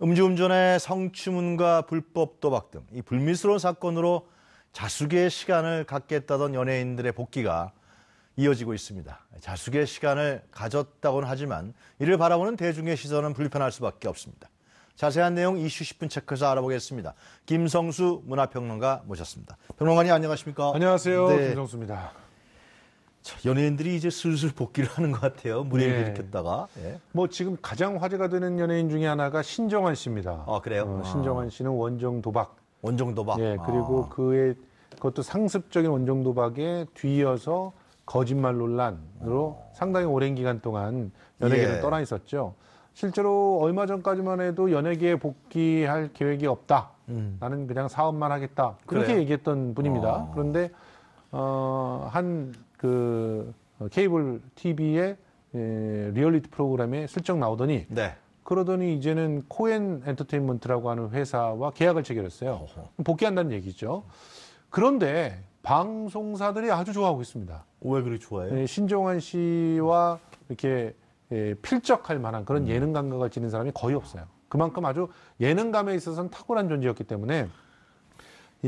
음주운전의 성추문과 불법 도박 등 이 불미스러운 사건으로 자숙의 시간을 갖겠다던 연예인들의 복귀가 이어지고 있습니다. 자숙의 시간을 가졌다고는 하지만 이를 바라보는 대중의 시선은 불편할 수밖에 없습니다. 자세한 내용 이슈 10분 체크해서 알아보겠습니다. 김성수 문화평론가 모셨습니다. 평론가님 안녕하십니까? 안녕하세요. 네. 김성수입니다. 자, 연예인들이 이제 슬슬 복귀를 하는 것 같아요. 무리를 일으켰다가. 예. 뭐 지금 가장 화제가 되는 연예인 중에 하나가 신정환 씨입니다. 아, 그래요? 신정환 씨는 원정 도박. 원정 도박. 예, 그리고 그것도 상습적인 원정 도박에 뒤이어서 거짓말 논란으로 상당히 오랜 기간 동안 연예계를 떠나 있었죠. 실제로 얼마 전까지만 해도 연예계에 복귀할 계획이 없다. 나는 그냥 사업만 하겠다. 그렇게 그래요? 얘기했던 분입니다. 그런데 케이블 TV의 리얼리티 프로그램에 슬쩍 나오더니 그러더니 이제는 코엔 엔터테인먼트라고 하는 회사와 계약을 체결했어요. 복귀한다는 얘기죠. 그런데 방송사들이 아주 좋아하고 있습니다. 왜 그렇게 좋아해요? 신정환 씨와 이렇게 필적할 만한 그런 예능 감각을 지닌 사람이 거의 없어요. 그만큼 아주 예능감에 있어서는 탁월한 존재였기 때문에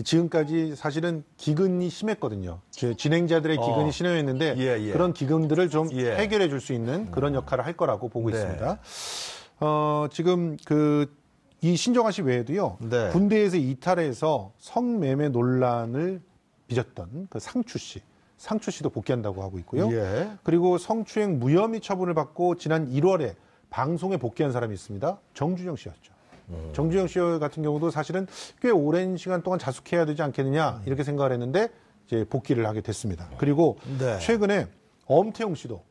지금까지 사실은 기근이 심했거든요. 진행자들의 기근이 심했는데 그런 기근들을 좀 해결해 줄 수 있는 그런 역할을 할 거라고 보고 있습니다. 지금 이 신정환 씨 외에도요. 군대에서 이탈해서 성매매 논란을 빚었던 그 상추 씨도 복귀한다고 하고 있고요. 그리고 성추행 무혐의 처분을 받고 지난 1월에 방송에 복귀한 사람이 있습니다. 정준영 씨였죠. 정준영 씨 같은 경우도 사실은 꽤 오랜 시간 동안 자숙해야 되지 않겠느냐 이렇게 생각을 했는데 이제 복귀를 하게 됐습니다. 그리고 최근에 엄태웅 씨도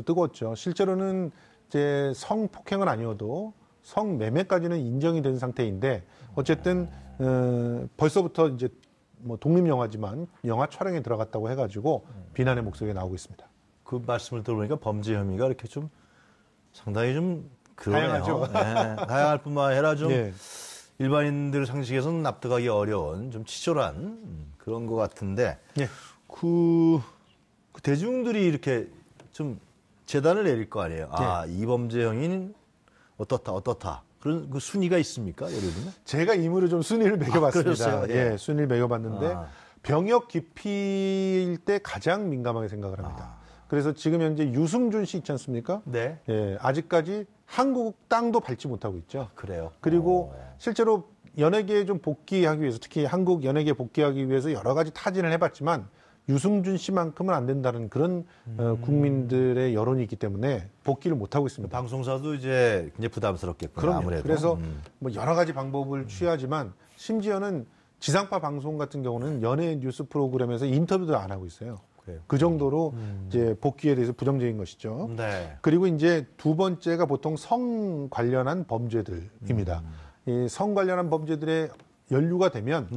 뜨거웠죠. 실제로는 이제 성폭행은 아니어도 성매매까지는 인정이 된 상태인데 어쨌든 벌써부터 이제 뭐 독립영화지만 영화 촬영에 들어갔다고 해가지고 비난의 목소리가 나오고 있습니다. 그 말씀을 들어보니까 범죄 혐의가 이렇게 좀 상당히 좀 다양하죠. 다양할 뿐만 아니라 좀 일반인들 상식에서는 납득하기 어려운 좀 치졸한 그런 것 같은데 그 대중들이 이렇게 좀 재단을 내릴 거 아니에요. 이 범죄 혐의는 어떻다. 그런 그 순위가 있습니까, 여러분? 제가 임의로 좀 순위를 매겨봤습니다. 순위를 매겨봤는데 병역 기피일 때 가장 민감하게 생각을 합니다. 그래서 지금 현재 유승준 씨 있지 않습니까? 아직까지 한국 땅도 밟지 못하고 있죠. 그래요. 그리고 실제로 연예계에 좀 복귀하기 위해서 특히 한국 연예계에 복귀하기 위해서 여러 가지 타진을 해봤지만 유승준 씨만큼은 안 된다는 그런 국민들의 여론이 있기 때문에 복귀를 못하고 있습니다. 방송사도 이제 굉장히 부담스럽겠군요. 아무래도. 그래서 뭐 여러 가지 방법을 취하지만 심지어는 지상파 방송 같은 경우는 연예 뉴스 프로그램에서 인터뷰도 안 하고 있어요. 그 정도로 이제 복귀에 대해서 부정적인 것이죠. 그리고 이제 두 번째가 보통 성 관련한 범죄들입니다. 이 성 관련한 범죄들의 연루가 되면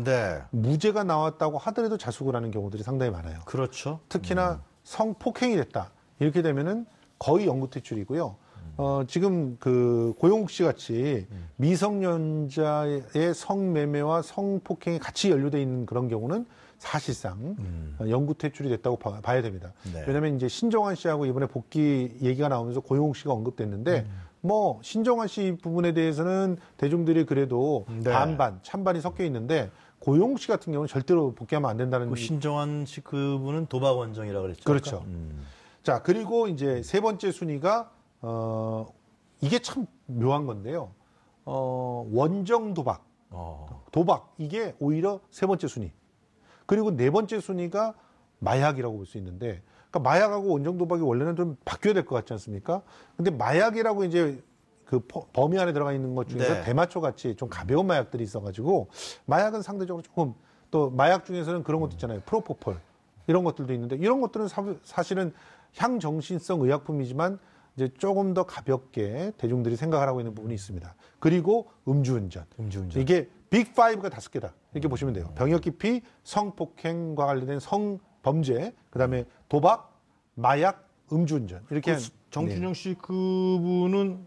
무죄가 나왔다고 하더라도 자숙을 하는 경우들이 상당히 많아요. 그렇죠. 특히나 성폭행이 됐다. 이렇게 되면은 거의 영구 퇴출이고요. 지금 그 고용욱 씨 같이 미성년자의 성매매와 성폭행이 같이 연루돼 있는 그런 경우는 사실상 영구 퇴출이 됐다고 봐야 됩니다. 왜냐하면 이제 신정환 씨하고 이번에 복귀 얘기가 나오면서 고용욱 씨가 언급됐는데 뭐 신정환 씨 부분에 대해서는 대중들이 그래도 반반, 찬반이 섞여 있는데 고용욱 씨 같은 경우는 절대로 복귀하면 안 된다는. 그 신정환 씨 그분은 도박 원정이라고 그랬죠. 그렇죠. 자, 그리고 이제 세 번째 순위가 이게 참 묘한 건데요. 원정 도박. 도박 이게 오히려 세 번째 순위. 그리고 네 번째 순위가 마약이라고 볼 수 있는데, 그러니까 마약하고 원정 도박이 원래는 좀 바뀌어야 될 것 같지 않습니까? 근데 마약이라고 이제 그 범위 안에 들어가 있는 것 중에서 대마초 같이 좀 가벼운 마약들이 있어가지고 마약은 상대적으로 조금, 또 마약 중에서는 그런 것도 있잖아요. 프로포폴 이런 것들도 있는데 이런 것들은 사실은 향정신성 의약품이지만 이제 조금 더 가볍게 대중들이 생각을 하고 있는 부분이 있습니다. 그리고 음주운전. 이게 빅 5가 5개다. 이렇게 보시면 돼요. 병역 기피, 성폭행과 관련된 성범죄, 그다음에 도박, 마약, 음주운전. 이렇게 정준영 씨 그분은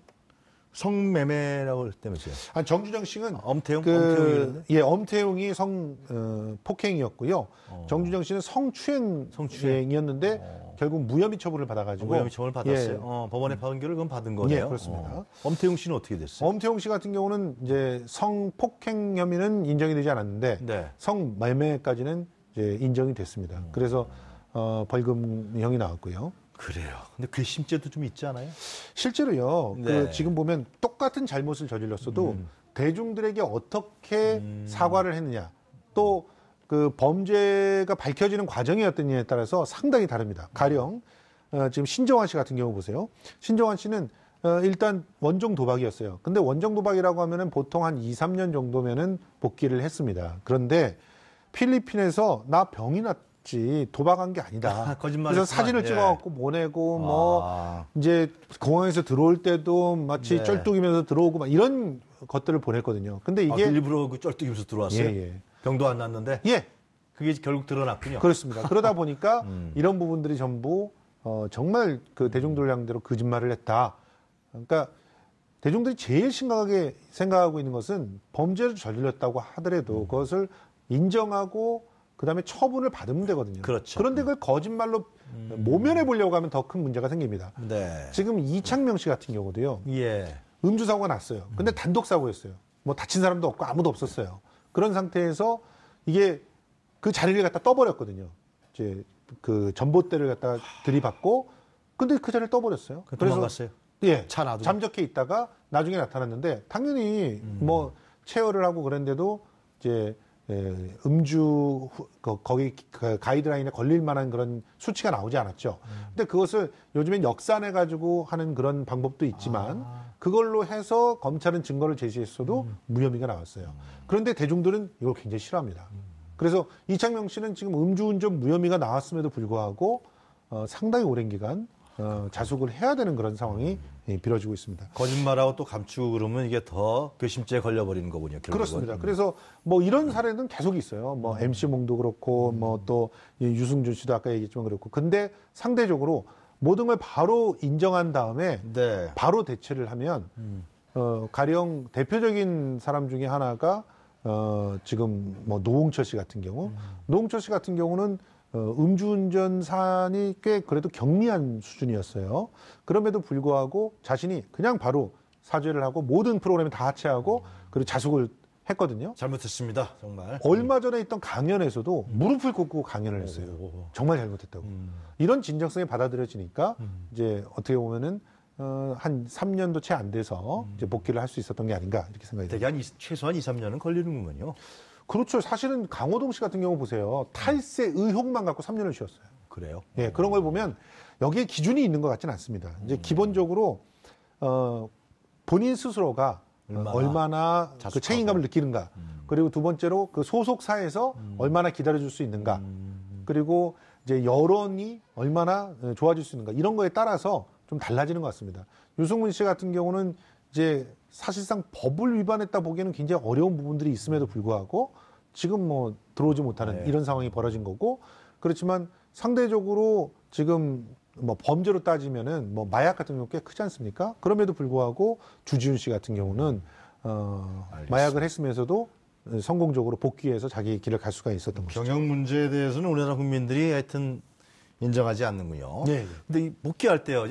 성매매라고 했다면서요? 정주정 씨는 엄태웅? 엄태웅이 폭행이었고요. 정주정 씨는 성추행이었는데 결국 무혐의 처분을 받아가지고 무혐의 처분을 받았어요. 법원의 판결을 그럼 받은 거네요. 예, 그렇습니다. 엄태웅 씨는 어떻게 됐어요? 엄태웅 씨 같은 경우는 이제 성폭행 혐의는 인정이 되지 않았는데 네. 성매매까지는 이제 인정이 됐습니다. 그래서 벌금형이 나왔고요. 그래요. 근데 괘씸죄도 좀 있지 않아요? 실제로요. 네. 지금 보면 똑같은 잘못을 저질렀어도 대중들에게 어떻게 사과를 했느냐, 또 그 범죄가 밝혀지는 과정이 어떠냐에 따라서 상당히 다릅니다. 가령 지금 신정환 씨 같은 경우 보세요. 신정환 씨는 일단 원정 도박이었어요. 근데 원정 도박이라고 하면은 보통 한 2, 3년 정도면은 복귀를 했습니다. 그런데 필리핀에서 나 병이 났지 도박한 게 아니다. 그래서 사진을 찍어갖고 보내고 이제 공항에서 들어올 때도 마치 네. 쩔뚝이면서 들어오고 막 이런 것들을 보냈거든요. 근데 이게 일부러 그 쩔뚝이면서 들어왔어요? 예. 병도 안 났는데? 예. 그게 결국 드러났군요. 그렇습니다. 그러다 보니까 이런 부분들이 전부 정말 그 대중들 향대로 거짓말을 했다. 그러니까 대중들이 제일 심각하게 생각하고 있는 것은 범죄를 저질렀다고 하더라도 그것을 인정하고 그다음에 처분을 받으면 되거든요. 그렇죠. 그런데 그걸 거짓말로 모면해 보려고 하면 더 큰 문제가 생깁니다. 네. 지금 이창명 씨 같은 경우도요. 예. 음주 사고가 났어요. 근데 단독 사고였어요. 뭐 다친 사람도 없고 아무도 없었어요. 그런 상태에서 이게 그 자리를 갖다 떠버렸거든요. 이제 그 전봇대를 갖다 들이받고 근데 그 자리를 떠버렸어요. 도망갔어요? 예. 차 놔두고? 잠적해 있다가 나중에 나타났는데 당연히 뭐 체열을 하고 그랬는데도 이제 음주 거기 그 가이드라인에 걸릴 만한 그런 수치가 나오지 않았죠. 근데 그것을 요즘엔 역산해 가지고 하는 그런 방법도 있지만 그걸로 해서 검찰은 증거를 제시했어도 무혐의가 나왔어요. 그런데 대중들은 이걸 굉장히 싫어합니다. 그래서 이창명 씨는 지금 음주운전 무혐의가 나왔음에도 불구하고 상당히 오랜 기간 자숙을 해야 되는 그런 상황이 벌어지고 있습니다. 거짓말하고 또 감추고 그러면 이게 더 괘씸죄에 걸려버리는 거군요. 결국은. 그렇습니다. 그래서 뭐 이런 사례는 계속 있어요. 뭐 MC 몽도 그렇고 뭐 또 유승준 씨도 아까 얘기했지만 그렇고. 근데 상대적으로 모든 걸 바로 인정한 다음에 네. 바로 대처를 하면 가령 대표적인 사람 중에 하나가 지금 뭐 노홍철 씨 같은 경우, 노홍철 씨 같은 경우는 음주운전 사안이 꽤 그래도 경미한 수준이었어요. 그럼에도 불구하고 자신이 그냥 바로 사죄를 하고 모든 프로그램을 다 하차하고 그리고 자숙을 했거든요. 잘못했습니다. 정말. 얼마 전에 있던 강연에서도 무릎을 꿇고 강연을 했어요. 정말 잘못했다고. 이런 진정성이 받아들여지니까 이제 어떻게 보면은 한 3년도 채 안 돼서 이제 복귀를 할 수 있었던 게 아닌가 이렇게 생각이 듭니다. 대개 최소한 2, 3년은 걸리는군요. 그렇죠. 사실은 강호동 씨 같은 경우 보세요. 탈세 의혹만 갖고 3년을 쉬었어요. 그래요? 예, 그런 걸 보면 여기에 기준이 있는 것 같지는 않습니다. 이제 기본적으로 본인 스스로가 얼마나 그 책임감을 느끼는가. 그리고 두 번째로 그 소속사에서 얼마나 기다려줄 수 있는가. 그리고 이제 여론이 얼마나 좋아질 수 있는가. 이런 거에 따라서 좀 달라지는 것 같습니다. 유승문 씨 같은 경우는 이제 사실상 법을 위반했다 보기에는 굉장히 어려운 부분들이 있음에도 불구하고 지금 뭐 들어오지 못하는 이런 상황이 벌어진 거고 그렇지만 상대적으로 지금 뭐 범죄로 따지면은 뭐 마약 같은 경우 꽤 크지 않습니까? 그럼에도 불구하고 주지훈 씨 같은 경우는 마약을 했으면서도 성공적으로 복귀해서 자기 길을 갈 수가 있었던 거죠. 경영 문제에 대해서는 우리나라 국민들이 하여튼 인정하지 않는군요. 네. 근데 이 복귀할 때요.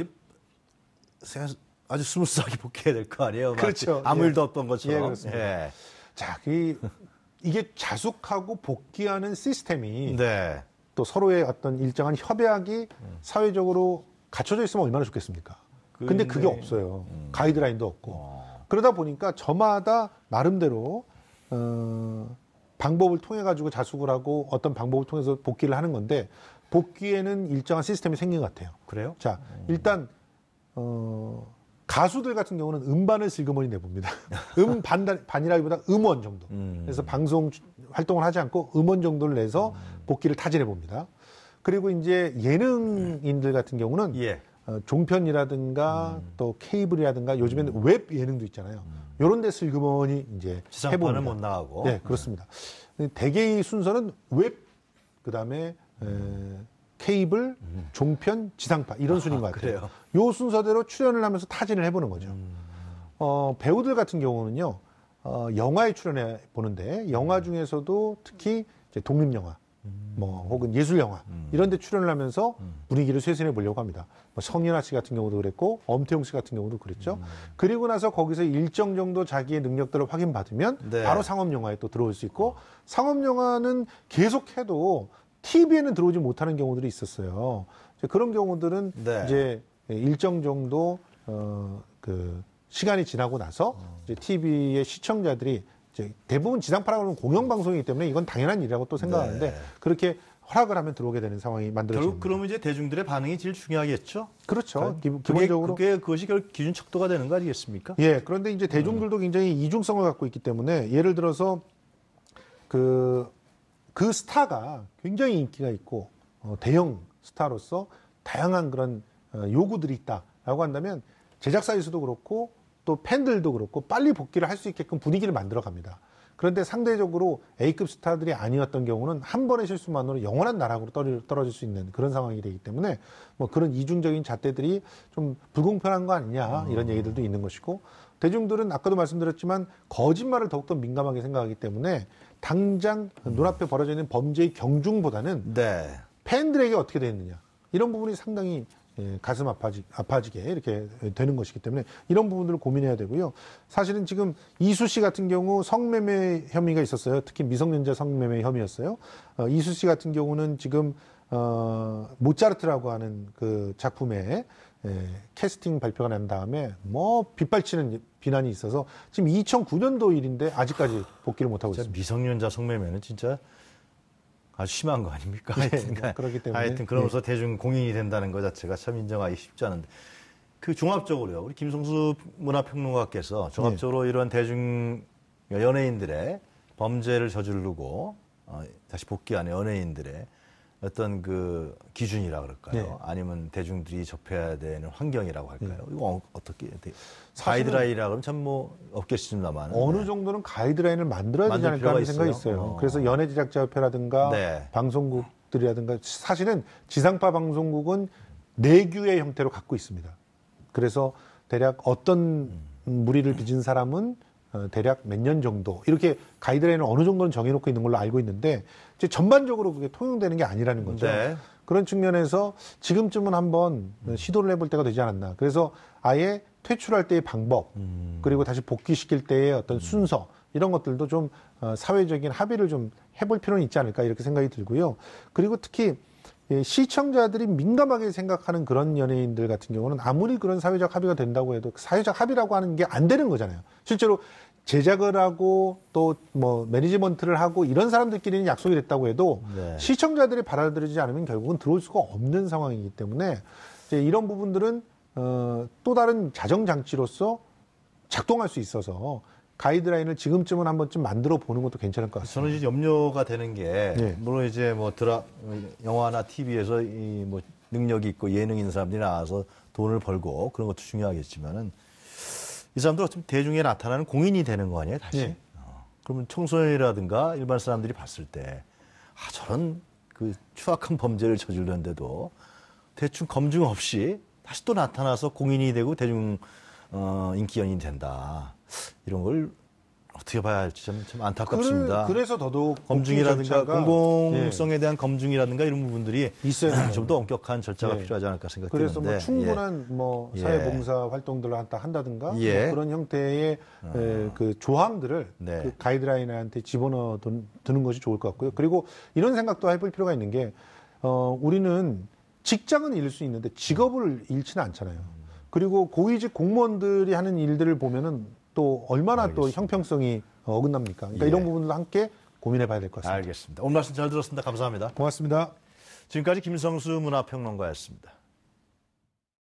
아주 스무스하게 복귀해야 될 거 아니에요? 그렇죠. 아무 일도 없던 것처럼. 예, 그렇습니다. 자, 이게 자숙하고 복귀하는 시스템이 네. 또 서로의 어떤 일정한 협약이 사회적으로 갖춰져 있으면 얼마나 좋겠습니까? 근데 그게 없어요. 가이드라인도 없고. 그러다 보니까 저마다 나름대로 방법을 통해 가지고 자숙을 하고 어떤 방법을 통해서 복귀를 하는 건데 복귀에는 일정한 시스템이 생긴 것 같아요. 그래요? 자, 일단 가수들 같은 경우는 음반을 슬그머니 내봅니다. 반이라기보다 음원 정도. 그래서 방송 활동을 하지 않고 음원 정도를 내서 복귀를 타진해 봅니다. 그리고 이제 예능인들 같은 경우는 종편이라든가 또 케이블이라든가 요즘에는 웹 예능도 있잖아요. 요런 데 슬그머니 이제 지상파는 못 나가고. 네, 그렇습니다. 대개의 순서는 웹, 그다음에 케이블, 종편, 지상파 이런 순인 것 같아요. 그래요? 요 순서대로 출연을 하면서 타진을 해보는 거죠. 배우들 같은 경우는요, 영화에 출연해 보는데 영화 중에서도 특히 이제 독립영화, 뭐 혹은 예술영화 이런 데 출연을 하면서 분위기를 쇄신해 보려고 합니다. 뭐 성윤아 씨 같은 경우도 그랬고 엄태웅 씨 같은 경우도 그랬죠. 그리고 나서 거기서 일정 정도 자기의 능력들을 확인받으면 네. 바로 상업영화에 또 들어올 수 있고 상업영화는 계속해도 TV에는 들어오지 못하는 경우들이 있었어요. 이제 그런 경우들은 네. 이제 일정 정도 그 시간이 지나고 나서 이제 TV의 시청자들이 이제 대부분 지상파라고 하면 공영방송이기 때문에 이건 당연한 일이라고 또 생각하는데 네. 그렇게 허락을 하면 들어오게 되는 상황이 결국 만들어집니다. 그러면 이제 대중들의 반응이 제일 중요하겠죠. 그렇죠. 그러니까 기본적으로. 그것이 결국 기준 척도가 되는 거 아니겠습니까? 예, 그런데 이제 대중들도 굉장히 이중성을 갖고 있기 때문에 예를 들어서 그 스타가 굉장히 인기가 있고 대형 스타로서 다양한 그런 요구들이 있다라고 한다면 제작사에서도 그렇고 또 팬들도 그렇고 빨리 복귀를 할 수 있게끔 분위기를 만들어 갑니다. 그런데 상대적으로 A급 스타들이 아니었던 경우는 한 번의 실수만으로 영원한 나락으로 떨어질 수 있는 그런 상황이 되기 때문에 뭐 그런 이중적인 잣대들이 좀 불공평한 거 아니냐 이런 얘기들도 있는 것이고 대중들은 아까도 말씀드렸지만 거짓말을 더욱더 민감하게 생각하기 때문에 당장 눈앞에 벌어져 있는 범죄의 경중보다는 네. 팬들에게 어떻게 되느냐 이런 부분이 상당히 가슴 아파지게 이렇게 되는 것이기 때문에 이런 부분들을 고민해야 되고요. 사실은 지금 이수 씨 같은 경우 성매매 혐의가 있었어요. 특히 미성년자 성매매 혐의였어요. 이수 씨 같은 경우는 지금 모차르트라고 하는 그 작품에 캐스팅 발표가 난 다음에 뭐 빗발치는 비난이 있어서 지금 2009년도 일인데 아직까지 복귀를 못하고 있습니다. 미성년자 성매매는 진짜 아주 심한 거 아닙니까? 하여튼, 그렇기 때문에. 하여튼 그러면서 대중 공인이 된다는 것 자체가 참 인정하기 쉽지 않은데 그 종합적으로요. 우리 김성수 문화평론가께서 종합적으로 이런 대중 연예인들의 범죄를 저지르고 다시 복귀하는 연예인들의 어떤 그 기준이라 그럴까요? 네. 아니면 대중들이 접해야 되는 환경이라고 할까요? 이거 어떻게 사실은 가이드라인이라 그러면 참 뭐 없겠습니다만 어느 정도는 가이드라인을 만들어야 되지 만들 않을까 하는 필요가 생각이 있어요. 있어요. 그래서 연예제작자협회라든가 네. 방송국들이라든가 사실은 지상파 방송국은 내규의 형태로 갖고 있습니다. 그래서 대략 어떤 무리를 빚은 사람은 대략 몇 년 정도 이렇게 가이드라인을 어느 정도는 정해놓고 있는 걸로 알고 있는데 이제 전반적으로 그게 통용되는 게 아니라는 거죠. 네. 그런 측면에서 지금쯤은 한번 시도를 해볼 때가 되지 않았나. 그래서 아예 퇴출할 때의 방법 그리고 다시 복귀시킬 때의 어떤 순서 이런 것들도 좀 사회적인 합의를 좀 해볼 필요는 있지 않을까 이렇게 생각이 들고요. 그리고 특히 시청자들이 민감하게 생각하는 그런 연예인들 같은 경우는 아무리 그런 사회적 합의가 된다고 해도 사회적 합의라고 하는 게 안 되는 거잖아요. 실제로 제작을 하고 또 뭐 매니지먼트를 하고 이런 사람들끼리는 약속이 됐다고 해도 네. 시청자들이 받아들이지 않으면 결국은 들어올 수가 없는 상황이기 때문에 이제 이런 부분들은 또 다른 자정장치로서 작동할 수 있어서 가이드라인을 지금쯤은 한 번쯤 만들어 보는 것도 괜찮을 것 같습니다. 저는 이제 염려가 되는 게 네. 물론 이제 뭐 영화나 TV에서 이 뭐 능력이 있고 예능 있는 사람들이 나와서 돈을 벌고 그런 것도 중요하겠지만은 이 사람들 어차피 대중에 나타나는 공인이 되는 거 아니에요, 다시? 네. 그러면 청소년이라든가 일반 사람들이 봤을 때 저런 그 추악한 범죄를 저지르는데도 대충 검증 없이 다시 또 나타나서 공인이 되고 대중 인기 연인이 된다. 이런 걸 어떻게 봐야 할지 참 안타깝습니다. 그래서 더더욱 검증이라든가 절차가, 공공성에 대한 검증이라든가 이런 부분들이 있어야 좀 더 엄격한 절차가 예. 필요하지 않을까 생각되는데. 그래서 뭐 충분한 뭐 예. 사회봉사 활동들을 한다든가 예. 뭐 그런 형태의 그 조항들을 네. 그 가이드라인한테 집어넣어 두는 것이 좋을 것 같고요. 그리고 이런 생각도 해볼 필요가 있는 게 우리는 직장은 잃을 수 있는데 직업을 잃지는 않잖아요. 그리고 고위직 공무원들이 하는 일들을 보면은 또 얼마나 알겠습니다. 또 형평성이 어긋납니까? 그러니까 예. 이런 부분도 함께 고민해봐야 될 것 같습니다. 알겠습니다. 오늘 말씀 잘 들었습니다. 감사합니다. 고맙습니다. 지금까지 김성수 문화평론가였습니다.